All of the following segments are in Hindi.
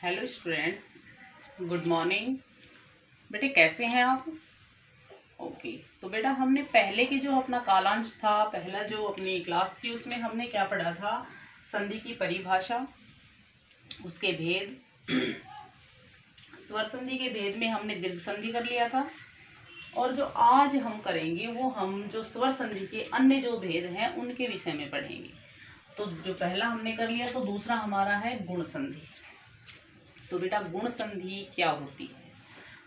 Hello students, good morning. बेटे कैसे हैं आप? ओके, तो बेटा हमने पहले की जो अपना कालांश था, पहला जो अपनी क्लास थी, उसमें हमने क्या पढ़ा था? संधि की परिभाषा, उसके भेद, स्वर संधि के भेद में हमने दीर्घ संधि कर लिया था। और जो आज हम करेंगे वो हम जो स्वर संधि के अन्य जो भेद हैं उनके विषय में पढ़ेंगे। तो जो पहला हमने कर लिया, तो दूसरा हमारा है गुण संधि। तो बेटा गुण संधि क्या होती है?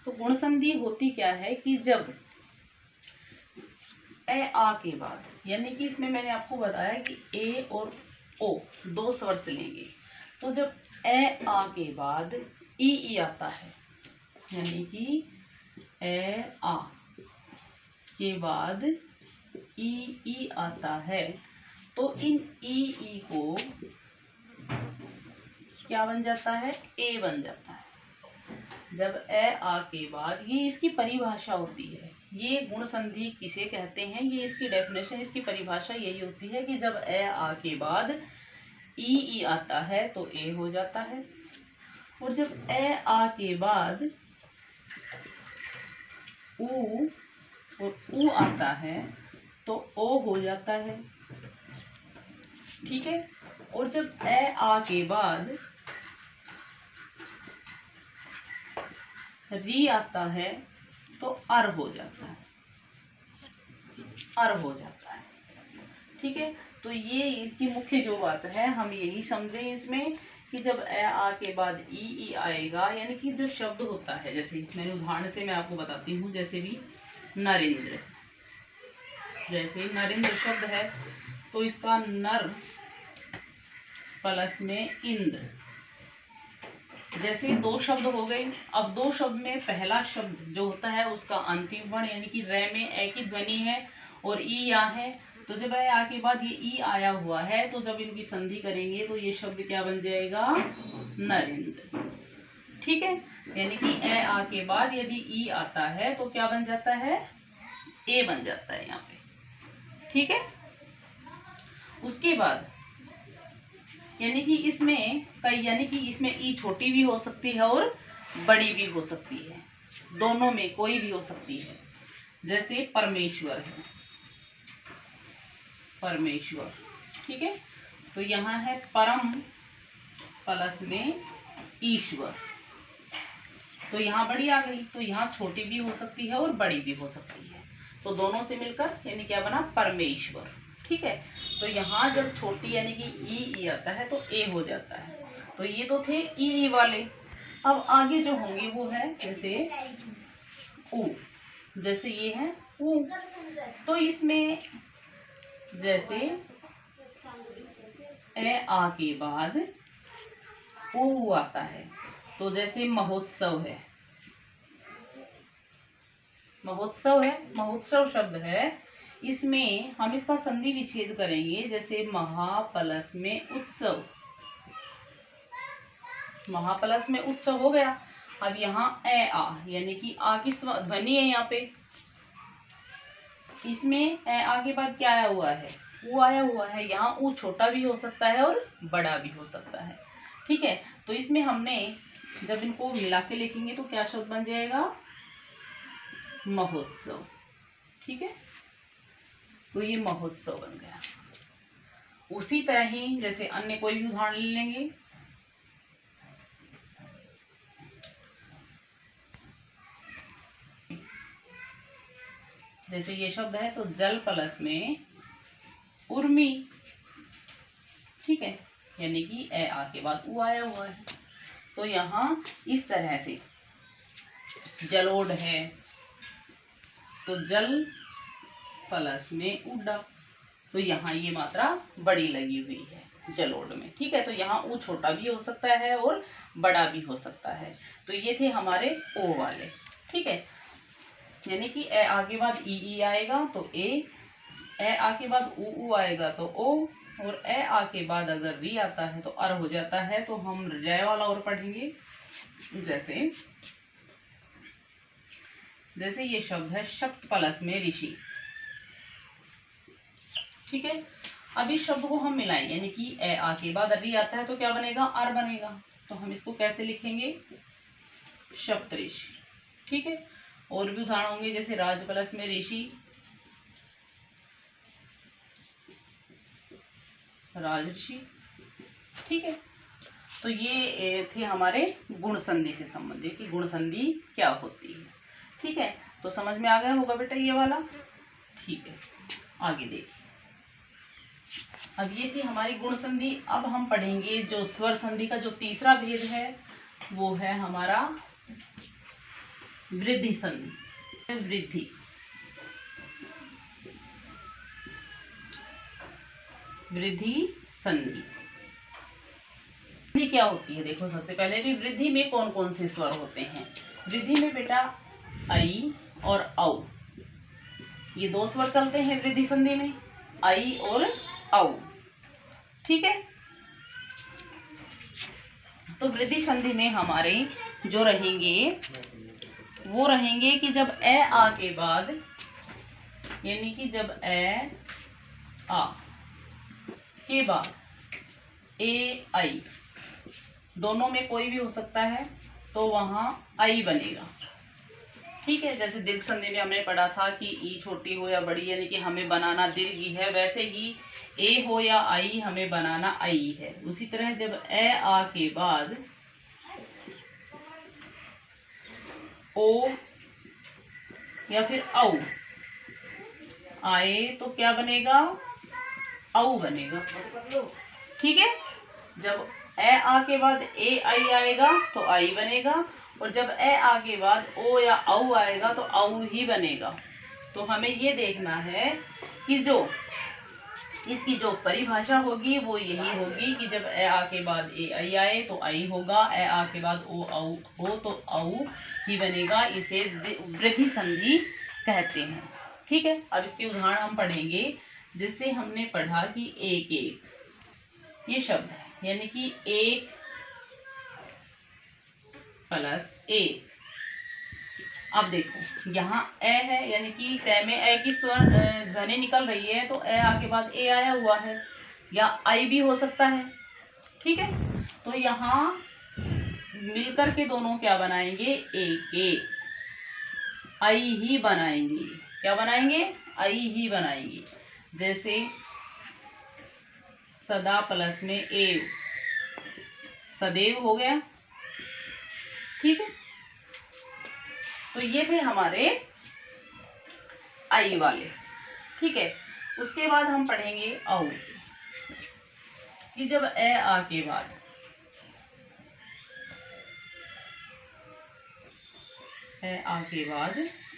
तो गुण संधि होती क्या है कि जब ए आ के बाद, यानी कि इसमें मैंने आपको बताया कि ए और ओ दो स्वर चलेंगे, तो जब ए आ के बाद ई आता है, यानी कि ए आ के बाद ई आता है, तो इन ई को क्या बन जाता है? ए बन जाता है। जब ए आ के बाद, ये इसकी परिभाषा होती है। ये गुण संधि किसे कहते हैं, ये इसकी डेफिनेशन, इसकी परिभाषा यही होती है कि जब ए आ के बाद ई आता है तो ए हो जाता है, और जब ए आ के बाद ऊ और ऊ आता है तो ओ हो जाता है। ठीक है, और जब ए आ के बाद री आता है तो अर हो जाता है, अर हो जाता है। ठीक है, तो ये इसकी मुख्य जो बात है हम यही समझें इसमें कि जब ए आ के बाद ई आएगा, यानी कि जब शब्द होता है, जैसे मैंने उदाहरण से मैं आपको बताती हूँ, जैसे भी नरेंद्र, जैसे नरेंद्र शब्द है तो इसका नर प्लस में इंद्र, जैसे दो शब्द हो गए। अब दो शब्द में पहला शब्द जो होता है उसका अंतिम वर्ण, यानी कि रे में ए की ध्वनि है और ई या है, तो जब ए आ के बाद ये ई आया हुआ है तो जब इनकी संधि करेंगे तो ये शब्द क्या बन जाएगा? नरेंद्र। ठीक है, यानी कि ए आ के बाद यदि ई आता है तो क्या बन जाता है? ए बन जाता है यहाँ पे। ठीक है, उसके बाद यानी कि इसमें कई, यानी कि इसमें ई छोटी भी हो सकती है और बड़ी भी हो सकती है, दोनों में कोई भी हो सकती है। जैसे परमेश्वर है, परमेश्वर। ठीक है, तो यहाँ है परम प्लस में ईश्वर, तो यहाँ बड़ी आ गई, तो यहाँ छोटी भी हो सकती है और बड़ी भी हो सकती है, तो दोनों से मिलकर यानी क्या बना? परमेश्वर। ठीक है, तो यहाँ जब छोटी यानी कि ई आता है तो ए हो जाता है। तो ये तो थे ई वाले। अब आगे जो होंगे वो है जैसे ऊ, जैसे ये है ऊ, तो इसमें जैसे ए आ के बाद ऊ आता है, तो जैसे महोत्सव है, महोत्सव है, महोत्सव शब्द है, इसमें हम इसका संधि विच्छेद करेंगे, जैसे महा प्लस में उत्सव, महा प्लस में उत्सव हो गया। अब यहाँ ए आ, यानी कि आ की ध्वनि है यहाँ पे, इसमें ए आ के बाद क्या आया हुआ है? ऊ आया हुआ है। यहाँ ऊ छोटा भी हो सकता है और बड़ा भी हो सकता है। ठीक है, तो इसमें हमने जब इनको मिला के लिखेंगे तो क्या शब्द बन जाएगा? महोत्सव। ठीक है, तो ये महोत्सव बन गया। उसी तरह ही जैसे अन्य कोई भी उदाहरण ले लेंगे, जैसे ये शब्द है तो जल प्लस में उर्मी। ठीक है, यानी कि ए आ के बाद ऊ आया हुआ है, तो यहाँ इस तरह से जलोढ़ है तो जल प्लस में उड्डा, तो यहाँ ये मात्रा बड़ी लगी हुई है जलोढ़ में। ठीक है, तो यहाँ ऊ छोटा भी हो सकता है और बड़ा भी हो सकता है। तो ये थे हमारे ओ वाले। ठीक है, यानी कि ए आ के बाद ई आएगा तो ए आ के बाद ऊ आएगा तो ओ, और ए आ के बाद अगर री आता है तो अर हो जाता है। तो हम रे वाला और पढ़ेंगे, जैसे ये शब्द है शक्त प्लस में ऋषि। ठीक है, अब इस शब्द को हम मिलाएं, यानी कि ए आ के बाद री आता है तो क्या बनेगा? अर बनेगा। तो हम इसको कैसे लिखेंगे, सप्तऋषि। ठीक है, और भी उदाहरण होंगे जैसे राज प्लस में ऋषि, राजऋषि। ठीक है, तो ये थे हमारे गुण संधि से संबंधित कि गुण संधि क्या होती है। ठीक है, तो समझ में आ गया होगा बेटा ये वाला। ठीक है, आगे देखिए। अब ये थी हमारी गुण संधि। अब हम पढ़ेंगे जो स्वर संधि का जो तीसरा भेद है वो है हमारा वृद्धि संधि। वृद्धि संधि क्या होती है, देखो सबसे पहले भी वृद्धि में कौन कौन से स्वर होते हैं। वृद्धि में बेटा आई और औ, ये दो स्वर चलते हैं वृद्धि संधि में, आई और औ। ठीक है, तो वृद्धि संधि में हमारे जो रहेंगे वो रहेंगे कि जब ए आ के बाद, यानी कि जब ए आ के बाद ए आई, दोनों में कोई भी हो सकता है तो वहां आई बनेगा। ठीक है, जैसे दीर्घ संधि में हमने पढ़ा था कि ई छोटी हो या बड़ी, यानी कि हमें बनाना दीर्घ ही है, वैसे ही ए हो या आई हमें बनाना आई है। उसी तरह जब ए आ के बाद ओ या फिर औ आए तो क्या बनेगा, औ बनेगा। ठीक है, जब ए आ के बाद ए आई आएगा तो आई बनेगा, और जब ए आ के बाद ओ या औ आएगा तो औ ही बनेगा। तो हमें ये देखना है कि जो इसकी जो परिभाषा होगी वो यही होगी कि जब ए आ के बाद ए आई आए तो आई होगा, ए आ के बाद ओ औ हो तो औ ही बनेगा। इसे वृद्धि संधि कहते हैं। ठीक है, अब इसके उदाहरण हम पढ़ेंगे। जिससे हमने पढ़ा कि एक एक ये शब्द है, यानी कि एक प्लस एक। अब देखो यहाँ ए है, यानी कि तय में ए की स्वर ध्वनि निकल रही है, तो ए आके बाद ए आया हुआ है, या आई भी हो सकता है। ठीक है, तो यहाँ मिलकर के दोनों क्या बनाएंगे, एक एक आई ही बनाएंगे। क्या बनाएंगे, आई ही बनाएंगे। जैसे सदा प्लस में एव, सदैव हो गया। ठीक है, तो ये थे हमारे आई वाले। ठीक है, उसके बाद हम पढ़ेंगे औ, कि जब ए आ के बाद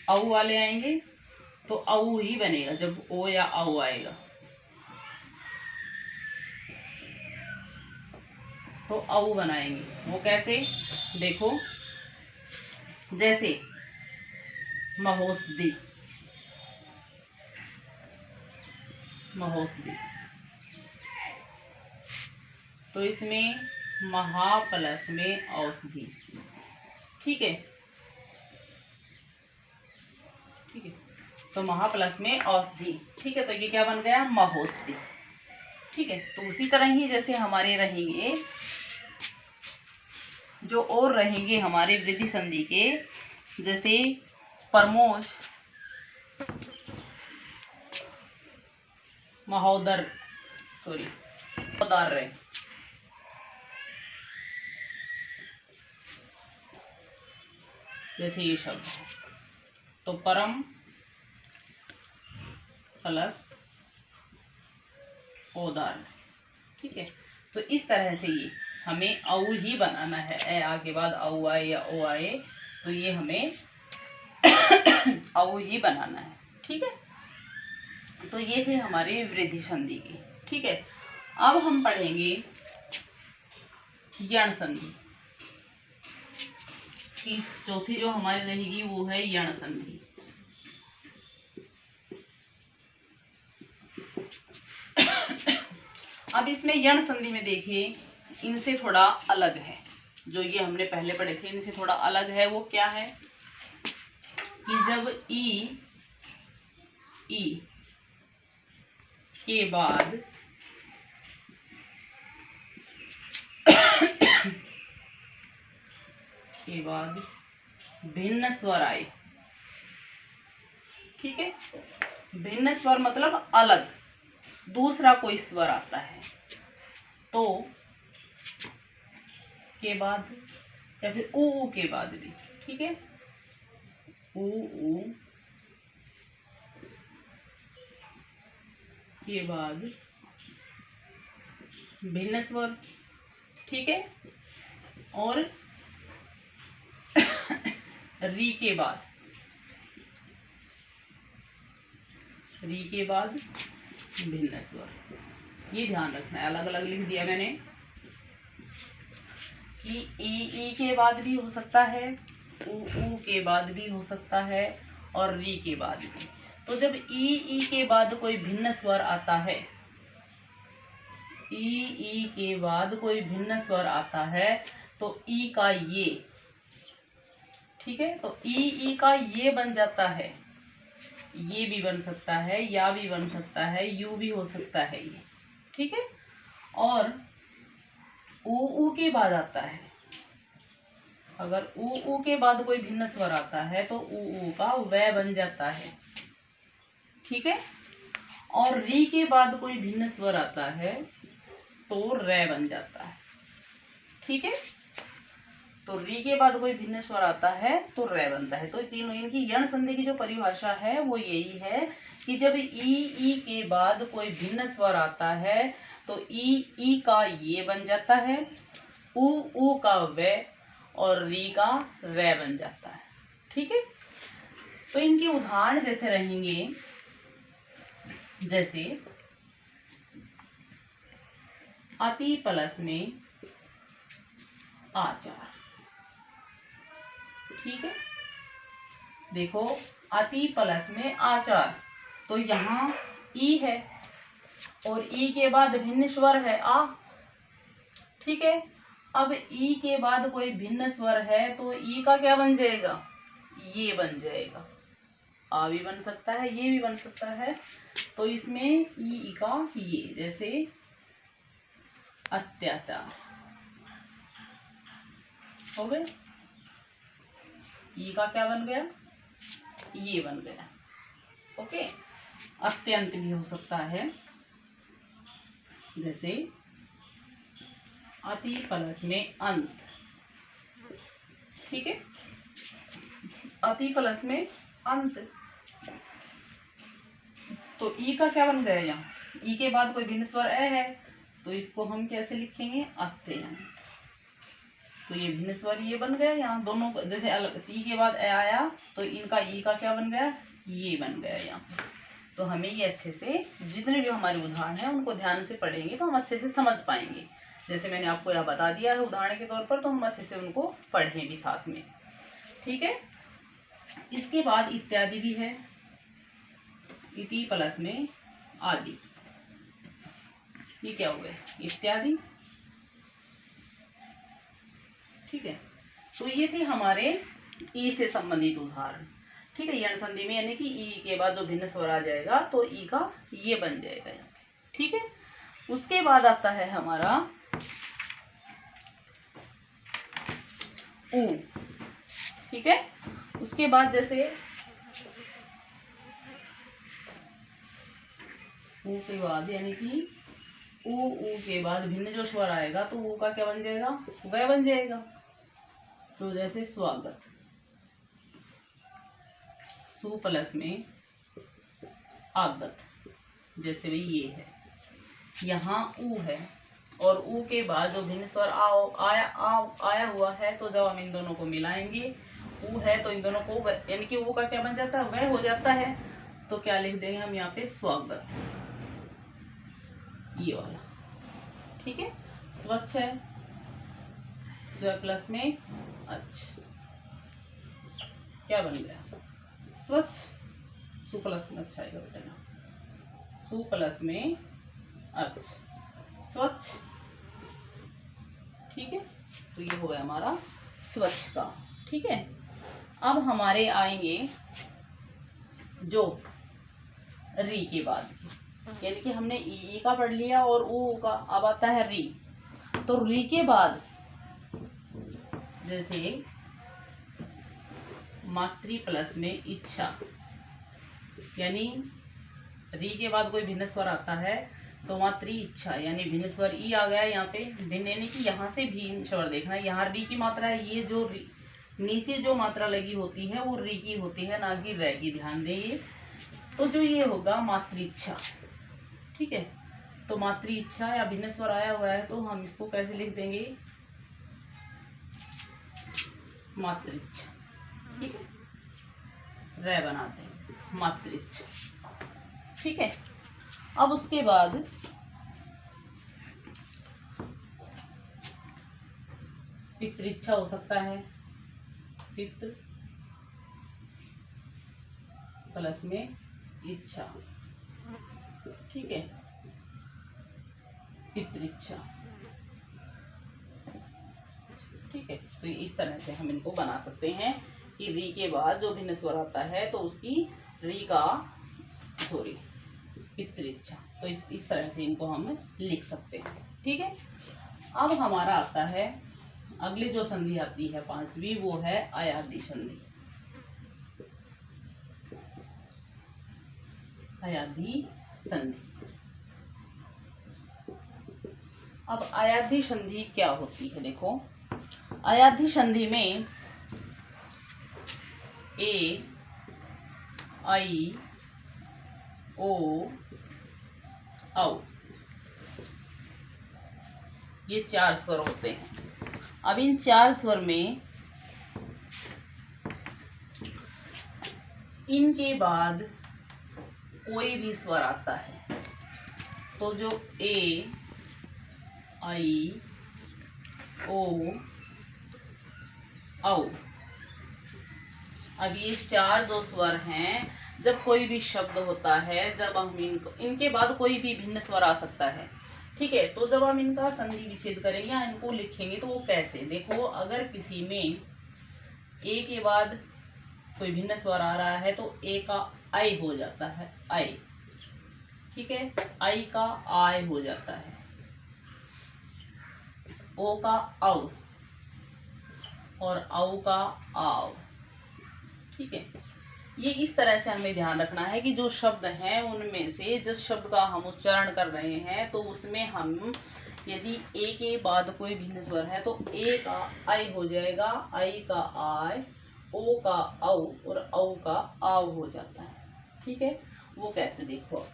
औ वाले आएंगे तो औ ही बनेगा जब ओ या औ आएगा, तो औ बनाएंगे। वो कैसे, देखो जैसे महोषधि, महोषधि, तो इसमें महा प्लस में औषधि। ठीक है, ठीक है, तो महा प्लस में औषधि। ठीक है, तो ये क्या बन गया, महोषधि। ठीक है, तो उसी तरह ही जैसे हमारे रहेंगे जो और रहेंगे हमारे वृद्धि संधि के, जैसे परमोज, महोदर, सॉरी महोदार्य, जैसे ये शब्द है, तो परम प्लस औदार्य। ठीक है, तो इस तरह से ये हमें औ ही बनाना है। ए आ के बाद औ आए या ओ आए तो ये हमें औ ही बनाना है। ठीक है, तो ये थे हमारे वृद्धि संधि के। ठीक है, अब हम पढ़ेंगे यण संधि। चौथी जो हमारी रहेगी वो है यण संधि। अब इसमें यण संधि में देखिए, इनसे थोड़ा अलग है। जो ये हमने पहले पढ़े थे इनसे थोड़ा अलग है। वो क्या है कि जब ई के बाद के बाद भिन्न स्वर आए, ठीक है। भिन्न स्वर मतलब अलग दूसरा कोई स्वर आता है तो के बाद, या फिर ऊ के बाद भी, ठीक है। ऊ के बाद भिन्न स्वर, ठीक है। और री के बाद भिन्न स्वर, ये ध्यान रखना है। अलग अलग लिख दिया मैंने कि ई के बाद भी हो सकता है, ऊ के बाद भी हो सकता है, और री के बाद भी। तो जब ई के बाद कोई भिन्न स्वर आता है, ई के बाद कोई भिन्न स्वर आता है तो ई का ये, ठीक है। तो ई का ये बन जाता है, ये भी बन सकता है, या भी बन सकता है, यू भी हो सकता है ये, ठीक है। और ऊ के बाद आता है, अगर ऊ के बाद कोई भिन्न स्वर आता है तो ऊ का वह बन जाता है, ठीक है। और री के बाद कोई भिन्न स्वर आता है तो रे बन जाता है, ठीक है। तो री के बाद कोई भिन्न स्वर आता है तो रे बनता है। तो तीनों इनकी यण संधि की जो परिभाषा है वो यही है कि जब ई के बाद कोई भिन्न स्वर आता है तो ई का ये बन जाता है, ऊ का वे, और री का रे बन जाता है, ठीक है। तो इनके उदाहरण जैसे रहेंगे, जैसे अति प्लस में आचार, ठीक है। देखो अति प्लस में आचार, तो यहाँ ई है और ई के बाद भिन्न स्वर है आ, ठीक है। अब ई के बाद कोई भिन्न स्वर है तो ई का क्या बन जाएगा, ये बन जाएगा। आ भी बन सकता है, ये भी बन सकता है। तो इसमें ई का ये, जैसे अत्याचार हो गए, ई का क्या बन गया, ये बन गया, ओके। अत्यंत भी हो सकता है, जैसे अति प्लस में अंत, ठीक है। अति प्लस में अंत, तो ई का क्या बन गया, यहाँ ई के बाद कोई भिन्न स्वर ए है तो इसको हम कैसे लिखेंगे, अत्यंत। तो ये भिन्न स्वर ये बन गया, यहाँ दोनों जैसे अलग, ई के बाद ए आया तो इनका ई का क्या बन गया, ये बन गया यहाँ। तो हमें ये अच्छे से, जितने भी हमारे उदाहरण हैं उनको ध्यान से पढ़ेंगे तो हम अच्छे से समझ पाएंगे। जैसे मैंने आपको यह बता दिया है उदाहरण के तौर पर, तो हम अच्छे से उनको पढ़ें भी साथ में, ठीक है। इसके बाद इत्यादि भी है, इति प्लस में आदि, ये क्या हुआ, इत्यादि, ठीक है। तो ये थे हमारे ई से संबंधित उदाहरण, ठीक है। यण संधि में यानी कि ई के बाद जो भिन्न स्वर आ जाएगा तो ई का ये बन जाएगा यहाँ पे, ठीक है। उसके बाद आता है हमारा ऊ, ठीक है। उसके बाद जैसे ऊ के बाद यानी कि ऊ के बाद भिन्न जो स्वर आएगा तो ऊ का क्या बन जाएगा, वह बन जाएगा। तो जैसे स्वागत, सु प्लस में आगत, जैसे भी ये है, यहाँ ऊ है और ऊ के बाद जो भिन्न स्वर आया हुआ है तो जब हम इन दोनों को मिलाएंगे, ऊ है तो इन दोनों को यानी कि ऊ का क्या बन जाता है, वह हो जाता है। तो क्या लिख देंगे हम यहाँ पे, स्वागत, ये वाला, ठीक है। स्वच्छ है, स्व प्लस में अच्छ, क्या बन गया, स्वच्छ, सु प्लस में अच्छा आएगा बेटा ना, सु प्लस में अच्छ, स्वच्छ, ठीक है। तो ये हो गया हमारा स्वच्छ का, ठीक है। अब हमारे आएंगे जो री के बाद, यानी कि हमने ई का पढ़ लिया और ऊ का, अब आता है री। तो री के बाद जैसे मातृ प्लस में इच्छा, यानी री के बाद कोई भिन्न स्वर आता है तो मातृ इच्छा यानी भिन्न स्वर ई आ गया यहाँ पे। भिन्न यानी कि यहाँ से भिन्न स्वर देखना है। यहाँ री की मात्रा है, ये जो नीचे जो मात्रा लगी होती है वो री की होती है, ना कि रै की, ध्यान दें ये। तो जो ये होगा मातृ इच्छा, ठीक है। तो मातृ इच्छा या भिन्न स्वर आया हुआ है तो हम इसको कैसे लिख देंगे, मातृ इच्छा, ठीक है, रै बनाते हैं, मातृ इच्छा, ठीक है। अब उसके बाद पितृइच्छा हो सकता है, पितृ प्लस में इच्छा, ठीक है, पितृइच्छा, ठीक है। तो इस तरह से हम इनको बना सकते हैं कि री के बाद जो भिन्न स्वर आता है तो उसकी री का सॉरी पितृइच्छा, तो इस तरह से इनको हम लिख सकते हैं, ठीक है। अब हमारा आता है अगली जो संधि आती है पांचवी, वो है अयादि संधि। अयादि संधि। अब अयादि संधि क्या होती है, देखो अयादि संधि में ए, आई, ओ, औ, ये 4 स्वर होते हैं। अब इन 4 स्वर में इनके बाद कोई भी स्वर आता है तो जो ए, आई, ओ, औ, अब ये 4 जो स्वर हैं, जब कोई भी शब्द होता है, जब हम इनके बाद कोई भी भिन्न स्वर आ सकता है, ठीक है। तो जब हम इनका संधि विच्छेद करेंगे या इनको लिखेंगे तो वो कैसे, देखो अगर किसी में ए के बाद कोई भिन्न स्वर आ रहा है तो ए का आई हो जाता है, आई, ठीक है, आई का आय हो जाता है, ओ का औ और औ का आव, ठीक है। ये इस तरह से हमें ध्यान रखना है कि जो शब्द हैं उनमें से जिस शब्द का हम उच्चारण कर रहे हैं तो उसमें हम यदि ए के बाद कोई भिन्न स्वर है तो ए का आई हो जाएगा, आई का आय, ओ का औ और औ का आव हो जाता है, ठीक है। वो कैसे, देखो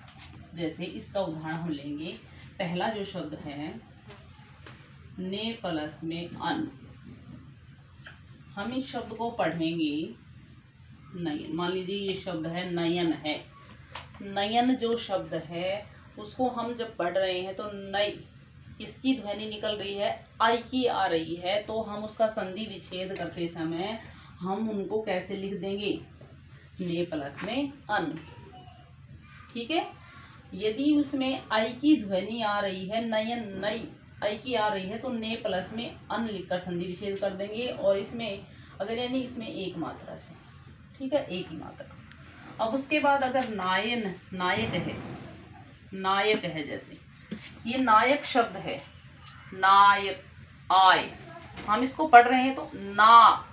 जैसे इसका उदाहरण हम लेंगे। पहला जो शब्द है ने प्लस में अन, हम इस शब्द को पढ़ेंगे नयन। मान लीजिए ये शब्द है नयन है, नयन जो शब्द है उसको हम जब पढ़ रहे हैं तो नई, इसकी ध्वनि निकल रही है, आई की आ रही है, तो हम उसका संधि विच्छेद करते समय हम उनको कैसे लिख देंगे, ने प्लस में अन, ठीक है। यदि उसमें आई की ध्वनि आ रही है, नयन नई आई की आ रही है, तो ने प्लस में अन लिखकर संधि विच्छेद कर देंगे। और इसमें अगर यानी इसमें एक मात्रा से, ठीक है, एक ही मात्रा। अब उसके बाद अगर नायन, नायक है, नायक है, जैसे ये नायक शब्द है, नायक आय, हम इसको पढ़ रहे हैं तो ना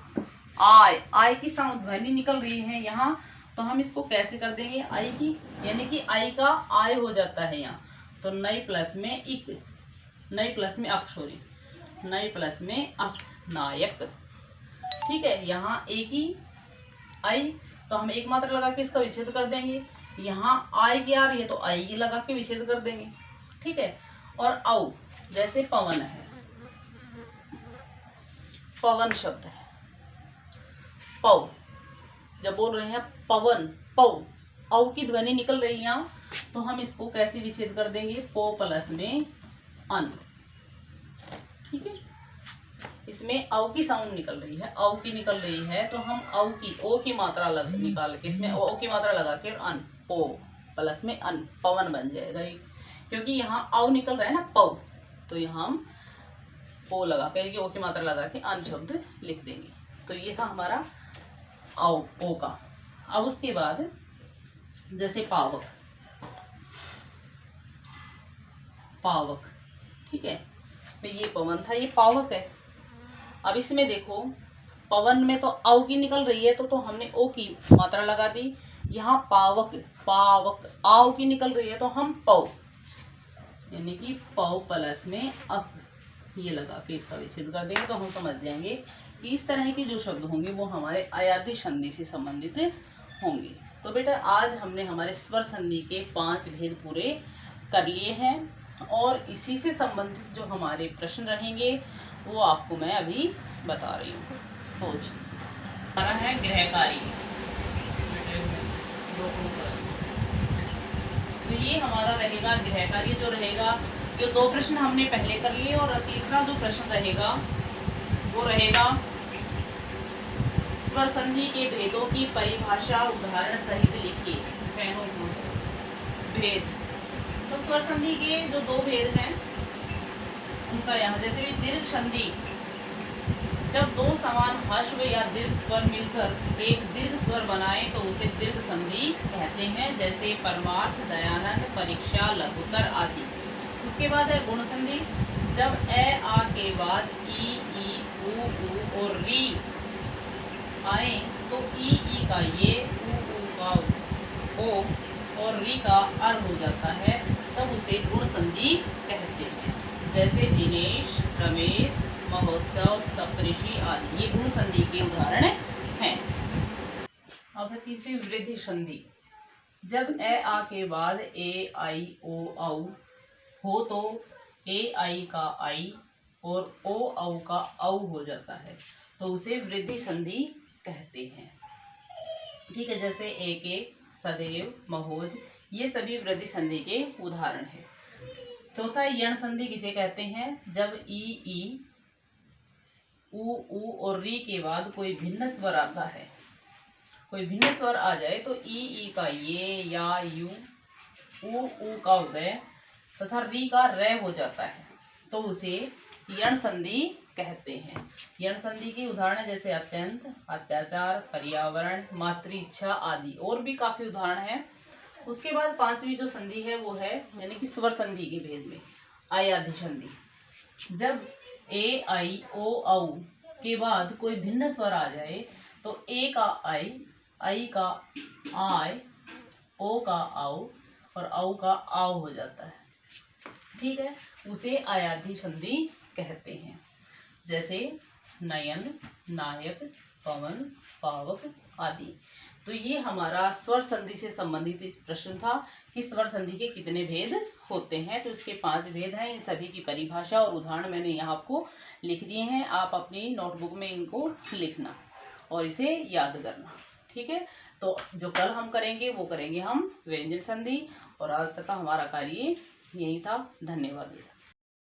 आय, आय की ध्वनि निकल रही है यहाँ, तो हम इसको कैसे कर देंगे, आई की, यानी कि आई का आय हो जाता है यहाँ, तो नई प्लस में इक, नई प्लस में अक, सॉरी नई प्लस में अक, नायक, ठीक है। यहाँ एक ही आई, तो हम एक मात्रा लगा के इसका विच्छेद कर देंगे। यहाँ आई की आ रही है तो आई की लगा के विच्छेद कर देंगे, ठीक है। और औ, जैसे पवन है, पवन शब्द है, पौ, जब बोल रहे हैं पवन, पौ, औ की ध्वनि निकल रही है यहाँ, तो हम इसको कैसे विच्छेद कर देंगे, पो प्लस में अन, ठीक है। इसमें औ की साउंड निकल रही है, औ की निकल रही है, तो हम औ की, ओ की मात्रा निकाल के इसमें ओ की मात्रा लगा के अन, पो प्लस में अन, पवन बन जाएगा ये, क्योंकि यहाँ औ निकल रहा है ना, पौ, तो यहाँ हम पो लगा के, ओ की मात्रा लगा के अन शब्द लिख देंगे। तो ये था हमारा औ, ओ का। अब उसके बाद जैसे पावक, पावक, ठीक है, तो ये पवन था, ये पावक है। अब इसमें देखो पवन में तो औ की निकल रही है तो हमने ओ की मात्रा लगा दी। यहाँ पावक पावक आव की निकल रही है तो हम पौ, यानी कि पौ प्लस में अक ये लगा के इसका विच्छेद कर देंगे तो हम समझ जाएंगे कि इस तरह के जो शब्द होंगे वो हमारे अयादी संधि से संबंधित होंगे। तो बेटा आज हमने हमारे स्वर संधि के 5 भेद पूरे कर लिए हैं और इसी से संबंधित जो हमारे प्रश्न रहेंगे वो आपको मैं अभी बता रही हूँ। सोच हमारा है गृह कार्य, तो ये हमारा रहेगा गृह कार्य जो रहेगा। जो 2 प्रश्न हमने पहले कर लिए और तीसरा जो प्रश्न रहेगा वो रहेगा स्वर संधि के भेदों की परिभाषा उदाहरण सहित लिखिए। भेद, तो स्वर संधि के जो 2 भेद हैं उनका यहाँ जैसे भी दीर्घ संधि, जब 2 समान ह्रस्व या दीर्घ स्वर मिलकर एक दीर्घ स्वर बनाए तो उसे दीर्घ संधि कहते हैं, जैसे परमार्थ, दयानंद, परीक्षा, लघुतर आदि। उसके बाद है गुण संधि, जब ए आ के बाद ई ऊ और री आए तो ई का ये, ऊ का ओ और री का अर हो जाता है, तब उसे गुण संधि कहते हैं, जैसे दिनेश, रमेश, महोत्सव, सप्तऋषि आदि। ये गुण संधि के उदाहरण हैं। अब है तीसरी वृद्धि संधि, जब ए आ के बाद ए आई ओ औ हो तो ए आई का आई और ओ औ का औ हो जाता है तो उसे वृद्धि संधि कहते हैं। ठीक है, जैसे एक, सदैव, महोज, ये सभी वृद्धि संधि के उदाहरण हैं। चौथा यण संधि किसे कहते हैं, जब ई ऊ और री के बाद कोई भिन्न स्वर आता है, कोई भिन्न स्वर आ जाए तो ई का ये या यू, ऊ का उदय तथा री का रे हो जाता है तो उसे यण संधि कहते हैं। यण संधि के उदाहरण जैसे अत्यंत, अत्याचार, पर्यावरण, मातृ इच्छा आदि, और भी काफी उदाहरण हैं। उसके बाद 5वीं जो संधि है वो है यानी कि स्वर संधि के भेद में अयाधी संधि, जब ए आई ओ औ के बाद कोई भिन्न स्वर आ जाए तो ए का आई का आय, ओ का औ और औ का आव हो जाता है। ठीक है, उसे अयाधी संधि कहते हैं, जैसे नयन, नायक, पवन, पावक आदि। तो ये हमारा स्वर संधि से संबंधित प्रश्न था कि स्वर संधि के कितने भेद होते हैं। तो इसके 5 भेद हैं, इन सभी की परिभाषा और उदाहरण मैंने यहाँ आपको लिख दिए हैं। आप अपनी नोटबुक में इनको लिखना और इसे याद करना। ठीक है, तो जो कल हम करेंगे वो करेंगे हम व्यंजन संधि। और आज तक का हमारा कार्य यही था। धन्यवाद।